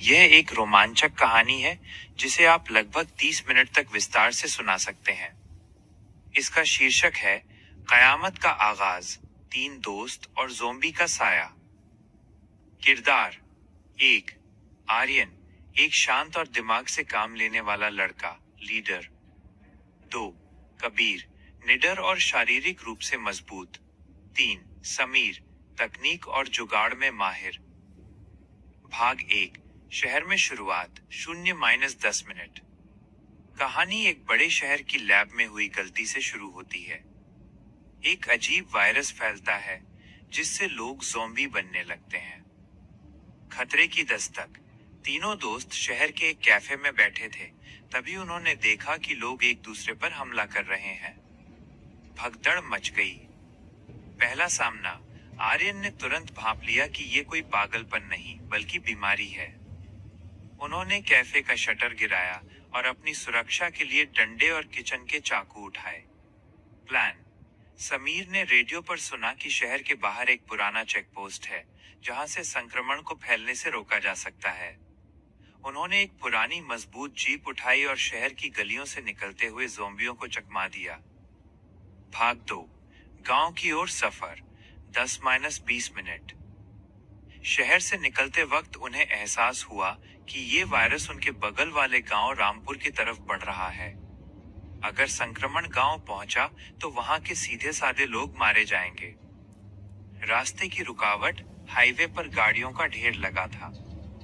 यह एक रोमांचक कहानी है जिसे आप लगभग 30 मिनट तक विस्तार से सुना सकते हैं। इसका शीर्षक है कयामत का आगाज, 3 दोस्त और ज़ोंबी का साया। किरदार 1, आर्यन, एक शांत और दिमाग से काम लेने वाला लड़का, लीडर। 2, कबीर, निडर और शारीरिक रूप से मजबूत। 3, समीर, तकनीक और जुगाड़ में माहिर। भाग 1, शहर में शुरुआत, 0-10 मिनट। कहानी एक बड़े शहर की लैब में हुई गलती से शुरू होती है। एक अजीब वायरस फैलता है जिससे लोग ज़ोंबी बनने लगते हैं। खतरे की दस्तक। तीनों दोस्त शहर के एक कैफे में बैठे थे, तभी उन्होंने देखा कि लोग एक दूसरे पर हमला कर रहे हैं। भगदड़ मच गई। पहला सामना। आर्यन ने तुरंत भांप लिया कि ये कोई पागलपन नहीं बल्कि बीमारी है। उन्होंने कैफे का शटर गिराया और अपनी सुरक्षा के लिए डंडे और किचन के चाकू उठाए। प्लान। समीर ने रेडियो पर सुना कि शहर के बाहर एक पुराना चेक पोस्ट है जहां से संक्रमण को फैलने से रोका जा सकता है। उन्होंने एक पुरानी मजबूत जीप उठाई और शहर की गलियों से निकलते हुए ज़ोंबियों को चकमा दिया। भाग 2, गांव की ओर सफर, 10-20 मिनट। शहर से निकलते वक्त उन्हें एहसास हुआ कि ये वायरस उनके बगल वाले गांव रामपुर की तरफ बढ़ रहा है। अगर संक्रमण गांव पहुंचा तो वहां के सीधे साधे लोग मारे जाएंगे। रास्ते की रुकावट, हाईवे पर गाड़ियों का ढेर लगा था।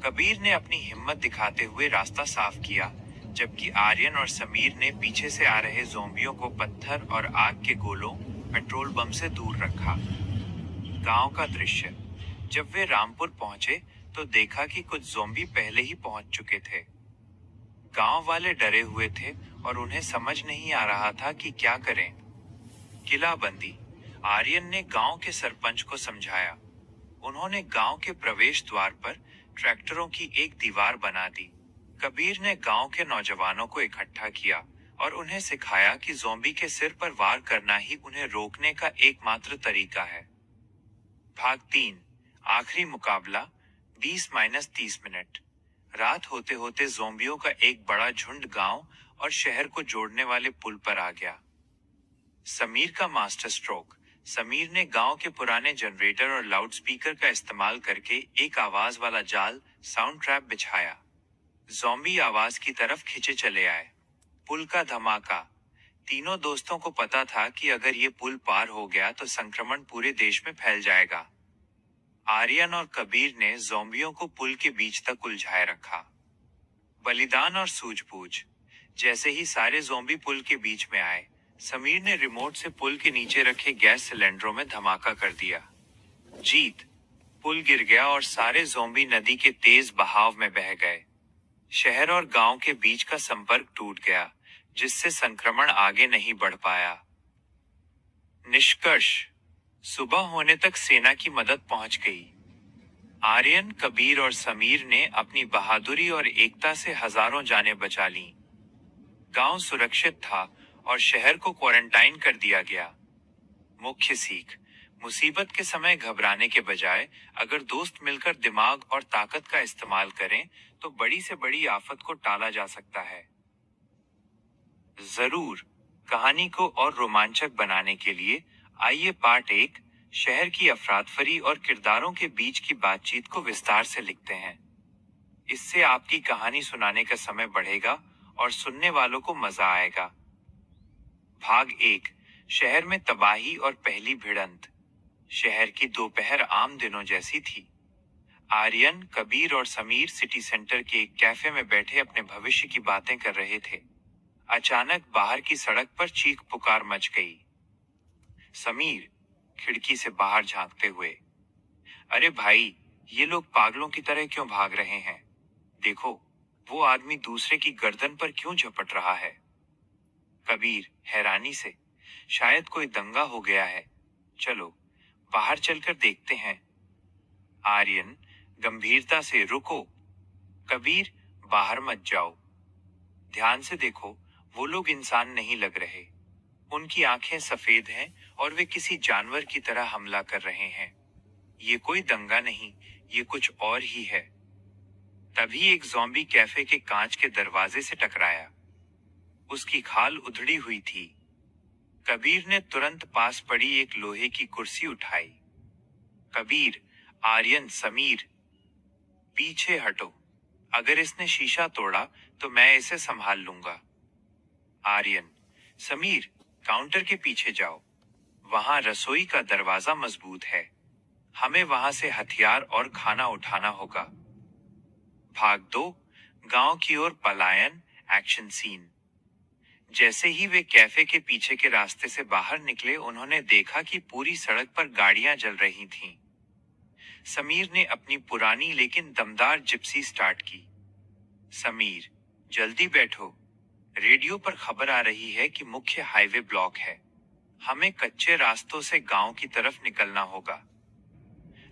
कबीर ने अपनी हिम्मत दिखाते हुए रास्ता साफ किया, जबकि आर्यन और समीर ने पीछे से आ रहे ज़ोंबियों को पत्थर और आग के गोलों, पेट्रोल बम से दूर रखा। गांव का दृश्य। जब वे रामपुर पहुंचे तो देखा कि कुछ ज़ोंबी पहले ही पहुंच चुके थे। गांव वाले डरे हुए थे और उन्हें समझ नहीं आ रहा था कि क्या करें। किलाबंदी। आर्यन ने गांव के सरपंच को समझाया। उन्होंने गांव के प्रवेश द्वार पर ट्रैक्टरों की एक दीवार बना दी। कबीर ने गांव के नौजवानों को इकट्ठा किया और उन्हें सिखाया कि ज़ोंबी के सिर पर वार करना ही उन्हें रोकने का एकमात्र तरीका है। भाग 3, आखिरी मुकाबला, 20-30 मिनट। रात होते होते ज़ोंबियों का एक बड़ा झुंड गांव और शहर को जोड़ने वाले पुल पर आ गया। समीर का मास्टर स्ट्रोक। समीर ने गांव के पुराने जनरेटर और लाउडस्पीकर का इस्तेमाल करके एक आवाज वाला जाल, साउंड ट्रैप बिछाया। ज़ोंबी आवाज की तरफ खिंचे चले आए। पुल का धमाका। तीनों दोस्तों को पता था कि अगर ये पुल पार हो गया तो संक्रमण पूरे देश में फैल जाएगा। आर्यन और कबीर ने ज़ोंबियों को पुल के बीच तक उलझाए रखा। बलिदान और सूझबूझ। जैसे ही सारे ज़ोंबी पुल के बीच में आए, समीर ने रिमोट से पुल के नीचे रखे गैस सिलेंडरों में धमाका कर दिया। जीत। पुल गिर गया और सारे ज़ोंबी नदी के तेज बहाव में बह गए। शहर और गांव के बीच का संपर्क टूट गया, जिससे संक्रमण आगे नहीं बढ़ पाया। निष्कर्ष। सुबह होने तक सेना की मदद पहुंच गई। आर्यन, कबीर और समीर ने अपनी बहादुरी और एकता से हजारों जानें बचा लीं। गांव सुरक्षित था और शहर को क्वारंटाइन कर दिया गया। मुख्य सीख। मुसीबत के समय घबराने के बजाय अगर दोस्त मिलकर दिमाग और ताकत का इस्तेमाल करें तो बड़ी से बड़ी आफत को टाला जा सकता है। जरूर। कहानी को और रोमांचक बनाने के लिए आइए पार्ट 1, शहर की अफरातफरी और किरदारों के बीच की बातचीत को विस्तार से लिखते हैं। इससे आपकी कहानी सुनाने का समय बढ़ेगा और सुनने वालों को मजा आएगा। भाग 1, शहर में तबाही और पहली भिड़ंत। शहर की दोपहर आम दिनों जैसी थी। आर्यन, कबीर और समीर सिटी सेंटर के एक कैफे में बैठे अपने भविष्य की बातें कर रहे थे। अचानक बाहर की सड़क पर चीख पुकार मच गई। समीर, खिड़की से बाहर झांकते हुए, अरे भाई, ये लोग पागलों की तरह क्यों भाग रहे हैं? देखो, वो आदमी दूसरे की गर्दन पर क्यों झपट रहा है? कबीर, हैरानी से, शायद कोई दंगा हो गया है। चलो, बाहर चलकर देखते हैं। आर्यन, गंभीरता से, रुको। कबीर, बाहर मत जाओ। ध्यान से देखो, वो लोग इंसान नहीं लग रहे। उनकी आंखें सफेद हैं और वे किसी जानवर की तरह हमला कर रहे हैं। ये कोई दंगा नहीं, ये कुछ और ही है। तभी एक ज़ॉम्बी कैफे के कांच के दरवाजे से टकराया। उसकी खाल उधड़ी हुई थी। कबीर ने तुरंत पास पड़ी एक लोहे की कुर्सी उठाई। कबीर, आर्यन, समीर, पीछे हटो। अगर इसने शीशा तोड़ा तो मैं इसे संभाल लूंगा। आर्यन, समीर, काउंटर के पीछे जाओ। वहां रसोई का दरवाजा मजबूत है। हमें वहां से हथियार और खाना उठाना होगा। भाग 2, गांव की ओर पलायन, एक्शन सीन। जैसे ही वे कैफे के पीछे के रास्ते से बाहर निकले, उन्होंने देखा कि पूरी सड़क पर गाड़ियां जल रही थीं। समीर ने अपनी पुरानी लेकिन दमदार जिप्सी स्टार्ट की। समीर, जल्दी बैठो। रेडियो पर खबर आ रही है कि मुख्य हाईवे ब्लॉक है। हमें कच्चे रास्तों से गांव की तरफ निकलना होगा।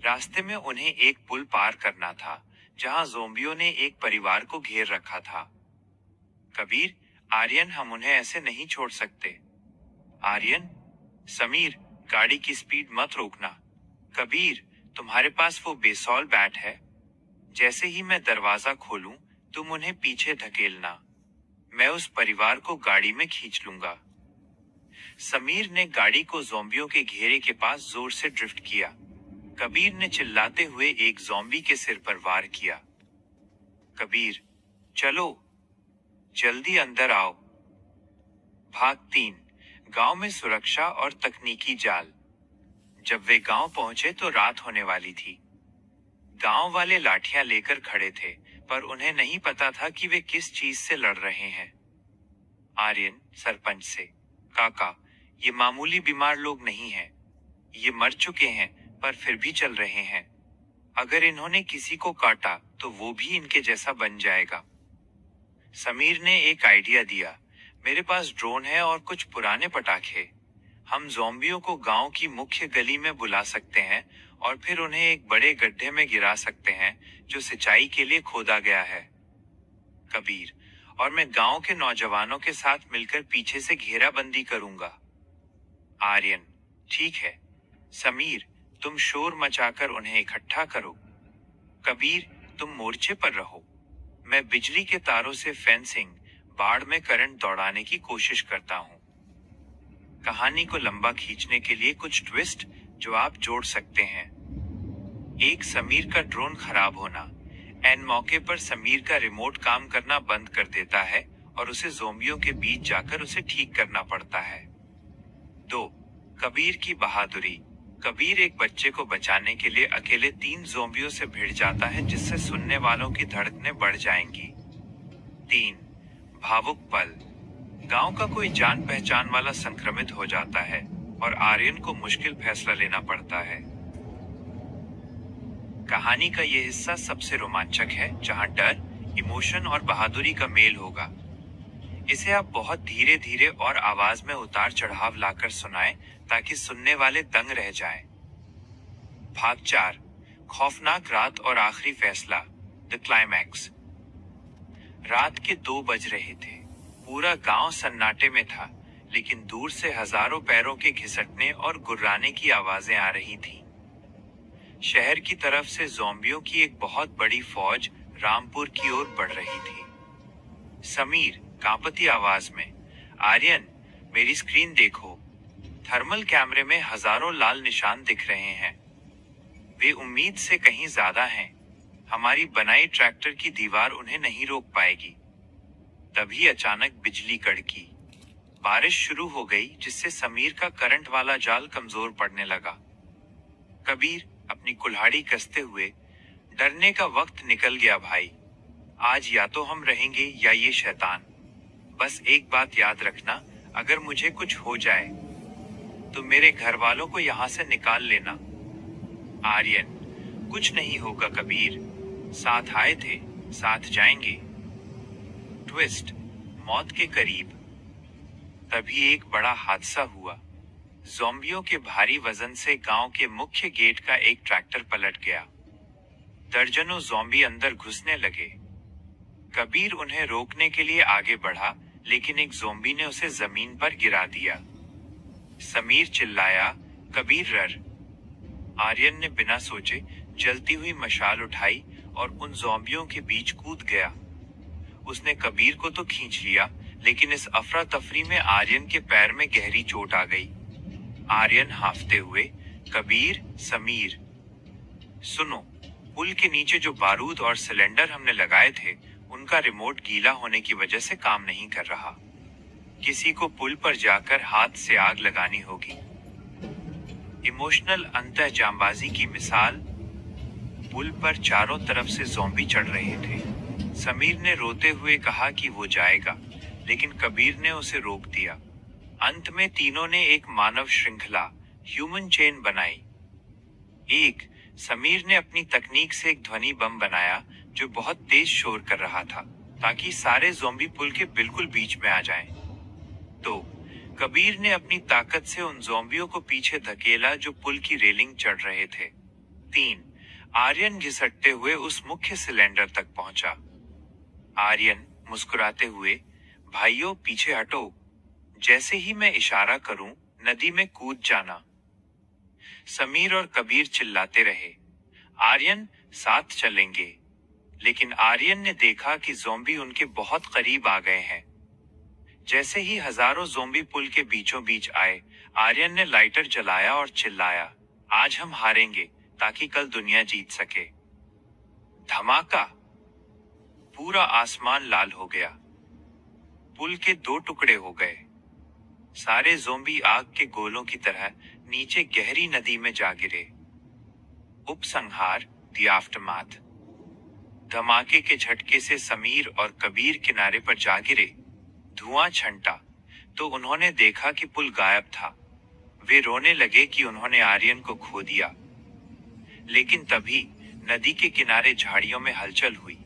रास्ते में उन्हें एक पुल पार करना था, जहां ज़ोंबियों ने एक परिवार को घेर रखा था। कबीर, आर्यन, हम उन्हें ऐसे नहीं छोड़ सकते। आर्यन, समीर, गाड़ी की स्पीड मत रोकना। कबीर, तुम्हारे पास वो बेसॉल बैट है? जैसे ही मैं दरवाजा खोलूं, तुम उन्हें पीछे धकेलना। मैं उस परिवार को गाड़ी में खींच लूंगा। समीर ने गाड़ी को ज़ोंबियों के घेरे के पास जोर से ड्रिफ्ट किया। कबीर ने चिल्लाते हुए एक ज़ोंबी के सिर पर वार किया। कबीर, चलो, जल्दी अंदर आओ। भाग 3, गांव में सुरक्षा और तकनीकी जाल। जब वे गांव पहुंचे तो रात होने वाली थी। गांव वाले लाठियां लेकर खड़े थे, पर उन्हें नहीं पता था कि वे किस चीज से लड़ रहे हैं। आर्यन, सरपंच से, काका, ये मामूली बीमार लोग नहीं हैं। ये मर चुके हैं, पर फिर भी चल रहे हैं। अगर इन्होंने किसी को काटा तो वो भी इनके जैसा बन जाएगा। समीर ने एक आइडिया दिया। मेरे पास ड्रोन है और कुछ पुराने पटाखे। हम ज़ोंबियों को गांव की मुख्य गली में बुला सकते हैं और फिर उन्हें एक बड़े गड्ढे में गिरा सकते हैं जो सिंचाई के लिए खोदा गया है। कबीर, और मैं गांव के नौजवानों के साथ मिलकर पीछे से घेराबंदी करूंगा। आर्यन, ठीक है। समीर, तुम शोर मचाकर उन्हें इकट्ठा करो। कबीर, तुम मोर्चे पर रहो। मैं बिजली के तारों से फेंसिंग, बाड़ में करंट दौड़ाने की कोशिश करता हूँ। कहानी को लंबा खींचने के लिए कुछ ट्विस्ट जो आप जोड़ सकते हैं। एक, समीर का ड्रोन खराब होना। एन मौके पर समीर का रिमोट काम करना बंद कर देता है और उसे ज़ोंबियों के बीच जाकर उसे ठीक करना पड़ता है। 2, कबीर की बहादुरी। कबीर एक बच्चे को बचाने के लिए अकेले 3 ज़ोंबियों से भिड़ जाता है, जिससे सुनने वालों की धड़कनें बढ़ जाएंगी। 3, भावुक पल। गांव का कोई जान पहचान वाला संक्रमित हो जाता है और आर्यन को मुश्किल फैसला लेना पड़ता है। कहानी का यह हिस्सा सबसे रोमांचक है, जहां डर, इमोशन और बहादुरी का मेल होगा। इसे आप बहुत धीरे धीरे और आवाज में उतार चढ़ाव लाकर सुनाएं ताकि सुनने वाले दंग रह जाएं। भाग 4, खौफनाक रात और आखिरी फैसला, द क्लाइमैक्स। रात के 2 बज रहे थे। पूरा गांव सन्नाटे में था, लेकिन दूर से हजारों पैरों के घिसटने और गुर्राने की आवाजें आ रही थीं। शहर की तरफ से ज़ोंबियों की एक बहुत बड़ी फौज रामपुर की ओर बढ़ रही थी। समीर कांपती आवाज में, आर्यन, मेरी स्क्रीन देखो। थर्मल कैमरे में हजारों लाल निशान दिख रहे हैं। वे उम्मीद से कहीं ज्यादा हैं। हमारी बनाई ट्रैक्टर की दीवार उन्हें नहीं रोक पाएगी। तभी अचानक बिजली कड़की। बारिश शुरू हो गई, जिससे समीर का करंट वाला जाल कमजोर पड़ने लगा। कबीर अपनी कुल्हाड़ी कसते हुए, डरने का वक्त निकल गया भाई। आज या तो हम रहेंगे या ये शैतान। बस एक बात याद रखना, अगर मुझे कुछ हो जाए तो मेरे घर वालों को यहाँ से निकाल लेना। आर्यन, कुछ नहीं होगा कबीर, साथ आए थे, साथ जाएंगे। ट्विस्ट, मौत के करीब। तभी एक बड़ा हादसा हुआ। ज़ोंबियों के भारी वजन से गांव के मुख्य गेट का एक ट्रैक्टर पलट गया। दर्जनों ज़ोंबी अंदर घुसने लगे। कबीर उन्हें रोकने के लिए आगे बढ़ा, लेकिन एक ज़ोंबी ने उसे जमीन पर गिरा दिया। समीर चिल्लाया, कबीर रर। आर्यन ने बिना सोचे जलती हुई मशाल उठाई और उन ज़ॉम्बियों के बीच कूद गया। उसने कबीर को तो खींच लिया, लेकिन इस अफरा तफरी में आर्यन के पैर में गहरी चोट आ गई। आर्यन हांफते हुए, कबीर, समीर, सुनो, पुल के नीचे जो बारूद और सिलेंडर हमने लगाए थे, उनका रिमोट गीला होने की वजह से काम नहीं कर रहा। किसी को पुल पर जाकर हाथ से आग लगानी होगी। इमोशनल अंतःजामबाजी की मिसाल। पुल पर चारों तरफ से ज़ॉम्बी चढ़ रहे थे। समीर ने रोते हुए कहा कि वो जाएगा, लेकिन कबीर ने उसे रोक दिया। अंत में तीनों ने एक मानव श्रृंखला, ह्यूमन चेन बनाई। एक, समीर ने अपनी तकनीक से एक ध्वनि बम बनाया जो बहुत तेज शोर कर रहा था, ताकि सारे ज़ॉम्बी पुल के बिल्कुल बीच में आ जाएं। 2, कबीर ने अपनी ताकत से उन ज़ॉम्बियों को पीछे धकेला जो पुल की रेलिंग चढ़ रहे थे। 3, आर्यन घिसटते हुए उस मुख्य सिलेंडर तक पहुंचा। आर्यन मुस्कुराते हुए, भाइयों पीछे हटो, जैसे ही मैं इशारा करूं नदी में कूद जाना। समीर और कबीर चिल्लाते रहे, आर्यन साथ चलेंगे। लेकिन आर्यन ने देखा कि ज़ॉम्बी उनके बहुत करीब आ गए हैं। जैसे ही हजारों ज़ॉम्बी पुल के बीचों बीच आए, आर्यन ने लाइटर जलाया और चिल्लाया, आज हम हारेंगे ताकि कल दुनिया जीत सके। धमाका! पूरा आसमान लाल हो गया। पुल के 2 टुकड़े हो गए। सारे ज़ॉम्बी आग के गोलों की तरह नीचे गहरी नदी में जा गिरे। उपसंहार, द आफ्टरमाथ। धमाके के झटके से समीर और कबीर किनारे पर जा गिरे। धुआं छंटा तो उन्होंने देखा कि पुल गायब था। वे रोने लगे कि उन्होंने आर्यन को खो दिया। लेकिन तभी नदी के किनारे झाड़ियों में हलचल हुई।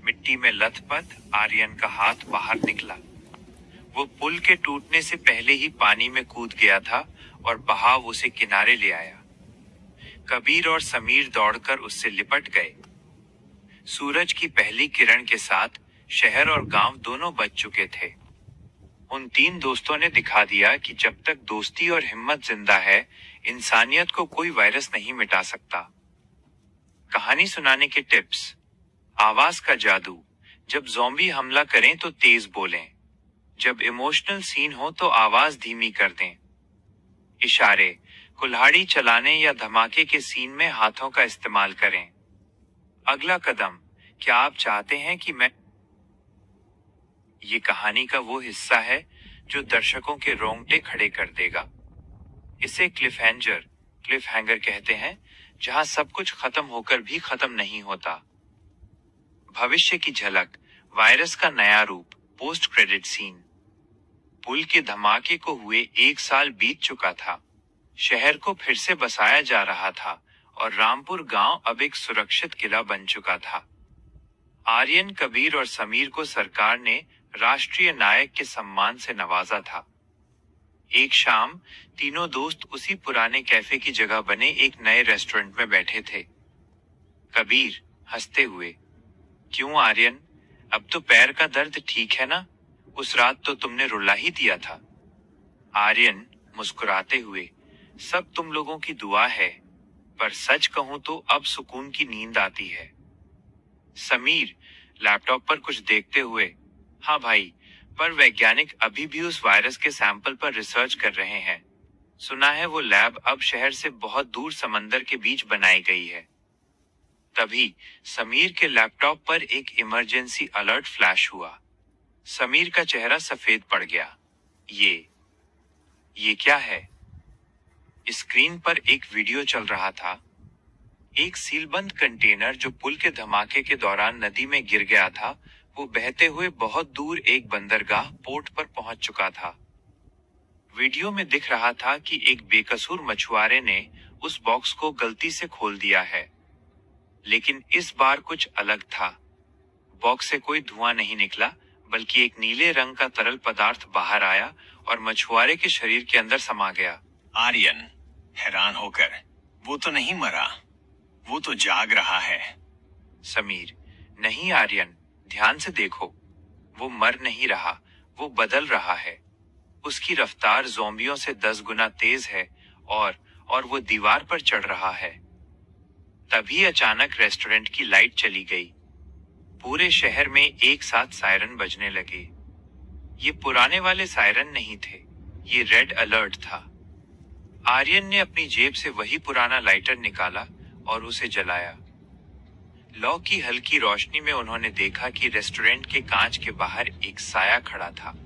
मिट्टी में लथपथ आर्यन का हाथ बाहर निकला। वो पुल के टूटने से पहले ही पानी में कूद गया था और बहाव उसे किनारे ले आया। कबीर और समीर दौड़कर उससे लिपट गए। सूरज की पहली किरण के साथ शहर और गांव दोनों बच चुके थे। उन 3 दोस्तों ने दिखा दिया कि जब तक दोस्ती और हिम्मत जिंदा है, इंसानियत को कोई वायरस नहीं मिटा सकता। कहानी सुनाने के टिप्स। आवाज का जादू। जब ज़ॉम्बी हमला करें तो तेज बोलें। जब इमोशनल सीन हो तो आवाज धीमी कर दें। इशारे, कुल्हाड़ी चलाने या धमाके के सीन में हाथों का इस्तेमाल करें। अगला कदम, क्या आप चाहते हैं कि मैं ये कहानी का वो हिस्सा है जो दर्शकों के रोंगटे खड़े कर देगा। इसे क्लिफहैंगर कहते हैं, जहां सब कुछ खत्म होकर भी खत्म नहीं होता। भविष्य की झलक, वायरस का नया रूप, पोस्ट क्रेडिट सीन। पुल के धमाके को हुए 1 साल बीत चुका था। शहर को फिर से बसाया जा रहा था और रामपुर गांव अब एक सुरक्षित किला बन चुका था। आर्यन, कबीर और समीर को सरकार ने राष्ट्रीय नायक के सम्मान से नवाजा था। एक शाम तीनों दोस्त उसी पुराने कैफे की जगह बने एक नए रेस्टोरेंट में बैठे थे। कबीर हंसते हुए, क्यों आर्यन, अब तो पैर का दर्द ठीक है ना? उस रात तो तुमने रुला ही दिया था। आर्यन मुस्कुराते हुए, सब तुम लोगों की दुआ है, पर सच कहूं तो अब सुकून की नींद आती है। समीर लैपटॉप पर कुछ देखते हुए, हाँ भाई, पर वैज्ञानिक अभी भी उस वायरस के सैंपल पर रिसर्च कर रहे हैं। सुना है वो लैब अब शहर से बहुत दूर समंदर के बीच बनाई गई है। तभी समीर के लैपटॉप पर एक इमरजेंसी अलर्ट फ्लैश हुआ। समीर का चेहरा सफेद पड़ गया। ये क्या है? स्क्रीन पर एक वीडियो चल रहा था। एक सीलबंद कंटेनर जो पुल के धमाके के दौरान नदी में गिर गया था, वो बहते हुए बहुत दूर एक बंदरगाह पोर्ट पर पहुंच चुका था। वीडियो में दिख रहा था कि एक बेकसूर मछुआरे ने उस बॉक्स को गलती से खोल दिया है। लेकिन इस बार कुछ अलग था। बॉक्स से कोई धुआं नहीं निकला, बल्कि एक नीले रंग का तरल पदार्थ बाहर आया और मछुआरे के शरीर के अंदर समा गया। आर्यन हैरान होकर, वो तो नहीं मरा, वो तो जाग रहा है। समीर, नहीं आर्यन, ध्यान से देखो, वो मर नहीं रहा, वो बदल रहा है। उसकी रफ्तार ज़ॉम्बियों से 10 गुना तेज है और वो दीवार पर चढ़ रहा है। तभी अचानक रेस्टोरेंट की लाइट चली गई। पूरे शहर में एक साथ सायरन बजने लगे। ये पुराने वाले सायरन नहीं थे, ये रेड अलर्ट था। आर्यन ने अपनी जेब से वही पुराना लाइटर निकाला और उसे जलाया। लौ की हल्की रोशनी में उन्होंने देखा कि रेस्टोरेंट के कांच के बाहर एक साया खड़ा था।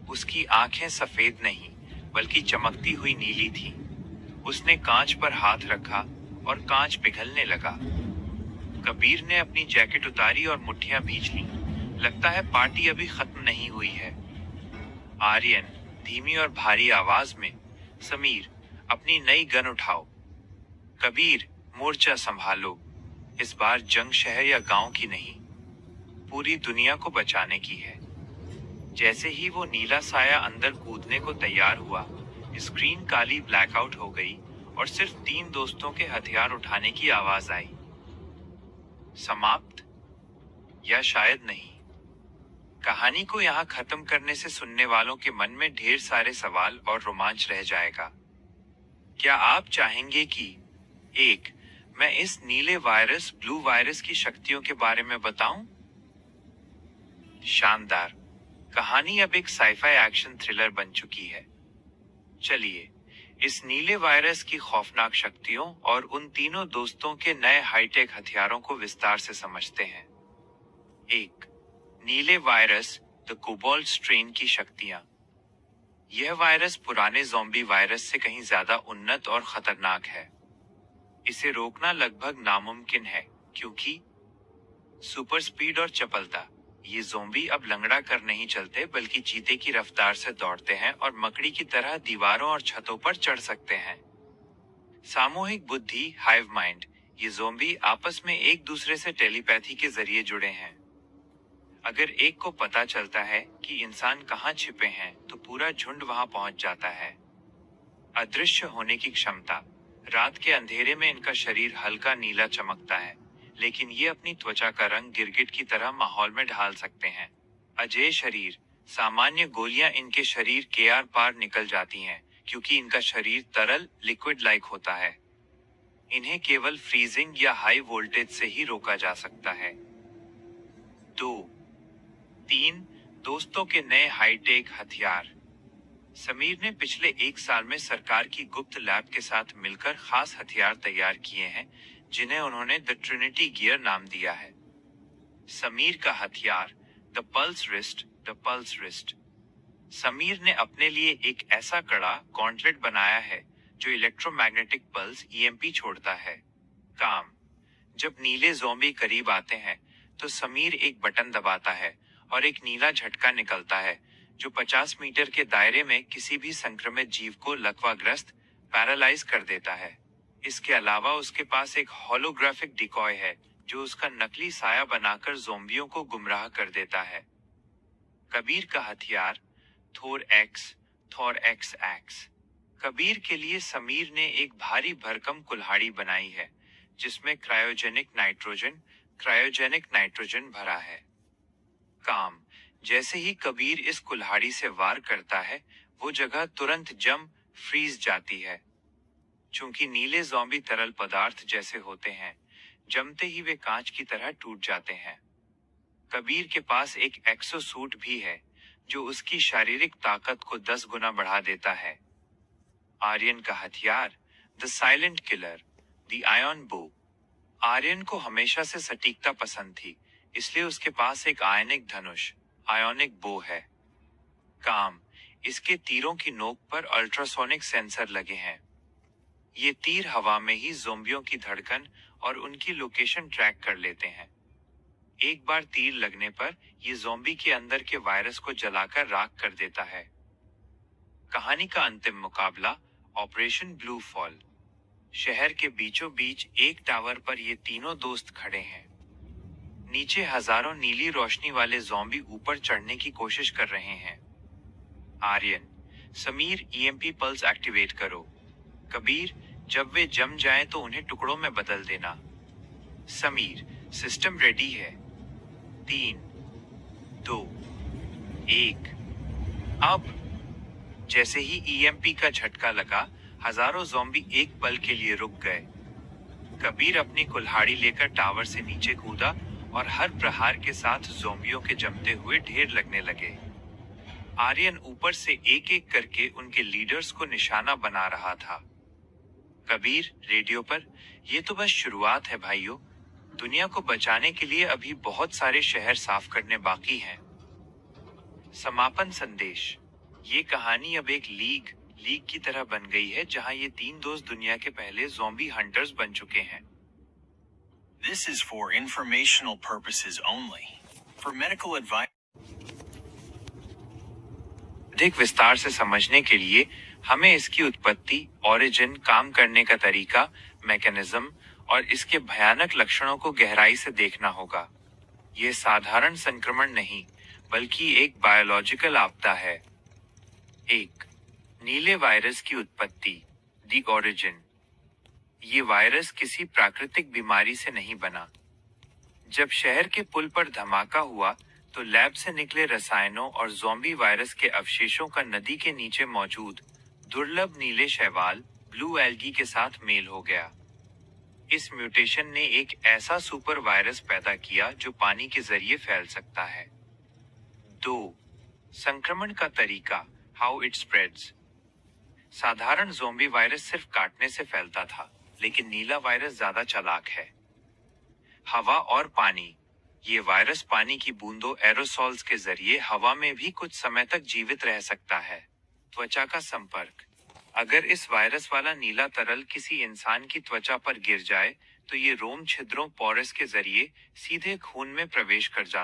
उसकी आंखें सफेद नहीं बल्कि चमकती हुई नीली थी। उसने कांच पर हाथ रखा और कांच पिघलने लगा। कबीर ने अपनी जैकेट उतारी और मुट्ठियां भींच लीं। लगता है पार्टी अभी खत्म नहीं हुई है। आर्यन धीमी और भारी आवाज में, समीर अपनी नई गन उठाओ। कबीर मोर्चा संभालो। इस बार जंग शहर या गांव की नहीं, पूरी दुनिया को बचाने की है। जैसे ही वो नीला साया अंदर कूदने को तैयार हुआ, स्क्रीन काली ब्लैकआउट हो गई और सिर्फ 3 दोस्तों के हथियार उठाने की आवाज आई। समाप्त, या शायद नहीं। कहानी को यहाँ खत्म करने से सुनने वालों के मन में ढेर सारे सवाल और रोमांच रह जाएगा। क्या आप चाहेंगे कि 1. मैं इस नीले वायरस ब्लू वायरस की शक्तियों के बारे में बताऊं? शानदार। कहानी अब एक साइफाई एक्शन थ्रिलर बन चुकी है। चलिए इस नीले वायरस की खौफनाक शक्तियों और उन तीनों दोस्तों के नए हाईटेक हथियारों को विस्तार से समझते हैं। 1. नीले वायरस, द कोबाल्ट स्ट्रेन की शक्तियां। यह वायरस पुराने ज़ॉम्बी वायरस से कहीं ज्यादा उन्नत और खतरनाक है। इसे रोकना लगभग नामुमकिन है क्योंकि सुपर स्पीड और चपलता। ये ज़ॉम्बी अब लंगड़ा कर नहीं चलते बल्कि चीते की रफ्तार से दौड़ते हैं और मकड़ी की तरह दीवारों और छतों पर चढ़ सकते हैं। सामूहिक बुद्धि, हाइव माइंड। ये ज़ॉम्बी आपस में एक दूसरे से टेलीपैथी के जरिए जुड़े हैं। अगर एक को पता चलता है कि इंसान कहाँ छिपे हैं तो पूरा झुंड वहां पहुंच जाता है। अदृश्य होने की क्षमता। रात के अंधेरे में इनका शरीर हल्का नीला चमकता है, लेकिन ये अपनी त्वचा का रंग गिरगिट की तरह माहौल में ढाल सकते हैं। अजेय शरीर। सामान्य गोलियां इनके शरीर के आर पार निकल जाती हैं क्योंकि इनका शरीर तरल लिक्विड लाइक होता है। इन्हें केवल फ्रीजिंग या हाई वोल्टेज से ही रोका जा सकता है। 2. 3. दोस्तों के नए हाईटेक हथियार। समीर ने पिछले 1 साल में सरकार की गुप्त लैब के साथ मिलकर खास हथियार तैयार किए हैं जिन्हें उन्होंने द ट्रिनिटी गियर नाम दिया है। समीर का हथियार, द पल्स रिस्ट। समीर ने अपने लिए एक ऐसा कड़ा गॉन्टलेट बनाया है जो इलेक्ट्रोमैग्नेटिक पल्स ईएमपी छोड़ता है। काम। जब नीले ज़ॉम्बी करीब आते हैं तो समीर एक बटन दबाता है और एक नीला झटका निकलता है जो 50 मीटर के दायरे में किसी भी संक्रमित जीव को लकवाग्रस्त, पैरालाइज कर देता है। इसके अलावा उसके पास एक होलोग्राफिक डिकॉय है जो उसका नकली साया बनाकर ज़ॉम्बियों को गुमराह कर देता है। कबीर का हथियार, थोर एक्स एक्स। कबीर के लिए समीर ने एक भारी भरकम कुल्हाड़ी बनाई है जिसमें क्रायोजेनिक नाइट्रोजन भरा है। काम। जैसे ही कबीर इस कुल्हाड़ी से वार करता है वो जगह तुरंत फ्रीज जाती है। चूंकि नीले ज़ॉम्बी तरल पदार्थ जैसे होते हैं, जमते ही वे कांच की तरह टूट जाते हैं। कबीर के पास एक एक्सोसूट भी है जो उसकी शारीरिक ताकत को 10 गुना बढ़ा देता है। आर्यन का हथियार, the silent killer, the ion बो। आर्यन को हमेशा से सटीकता पसंद थी, इसलिए उसके पास एक आयोनिक बो है। काम। इसके तीरों की नोक पर अल्ट्रासोनिक सेंसर लगे हैं। ये तीर हवा में ही ज़ॉम्बियों की धड़कन और उनकी लोकेशन ट्रैक कर लेते हैं। एक बार तीर लगने पर ये ज़ॉम्बी के अंदर के वायरस को जलाकर राख कर देता है। कहानी का अंतिम मुकाबला, ऑपरेशन ब्लू फॉल। शहर के बीचों बीच एक टावर पर ये तीनों दोस्त खड़े हैं। नीचे हजारों नीली रोशनी वाले ज़ॉम्बी ऊपर चढ़ने की कोशिश कर रहे हैं। Aryan, Sameer EMP pulse activate करो। कबीर, जब वे जम जाएं तो उन्हें टुकड़ों में बदल देना। समीर, सिस्टम रेडी है। 3, 2, 1। अब जैसे ही ईएमपी का झटका लगा, हजारों ज़ॉम्बी एक पल के लिए रुक गए। कबीर अपनी कुल्हाड़ी लेकर टावर से नीचे कूदा और हर प्रहार के साथ ज़ॉम्बियों के जमते हुए ढेर लगने लगे। आर्यन ऊपर से एक एक करके उनके लीडर्स को निशाना बना रहा था। कबीर रेडियो पर, ये तो बस शुरुआत है भाइयों, दुनिया को बचाने के लिए अभी बहुत सारे शहर साफ करने बाकी हैं। समापन संदेश। ये कहानी अब एक लीग की तरह बन गई है जहां ये तीन दोस्त दुनिया के पहले ज़ॉम्बी हंटर्स बन चुके हैं। This is for informational purposes only. For medical advice. अधिक विस्तार से समझने के लिए हमें इसकी उत्पत्ति, ओरिजिन, काम करने का तरीका, मैकेनिज्म और इसके भयानक लक्षणों को गहराई से देखना होगा। यह साधारण संक्रमण नहीं, बल्कि एक बायोलॉजिकल आपदा है। 1. नीले वायरस की उत्पत्ति, दी ओरिजिन। ये वायरस किसी प्राकृतिक बीमारी से नहीं बना। जब शहर के पुल पर धमाका हुआ तो लैब से निकले रसायनों और ज़ॉम्बी वायरस के अवशेषों का नदी के नीचे मौजूद दुर्लभ नीले शैवाल, ब्लू एल्गी के साथ मेल हो गया। इस म्यूटेशन ने एक ऐसा सुपर वायरस पैदा किया जो पानी के जरिए फैल सकता है। 2. संक्रमण का तरीका, हाउ इट स्प्रेड्स। साधारण ज़ॉम्बी वायरस सिर्फ काटने से फैलता था, लेकिन नीला वायरस ज्यादा चालाक है। हवा और पानी। ये वायरस पानी की बूंदों, एरोसॉल्स के जरिए हवा में भी कुछ समय तक जीवित रह सकता है। त्वचा का संपर्क। अगर इस वायरस वाला नीला तरल किसी इंसान की त्वचा पर गिर जाए तो ये रोम छिद्रों, पोरस के जरिए सीधे खून में प्रवेश कर जाता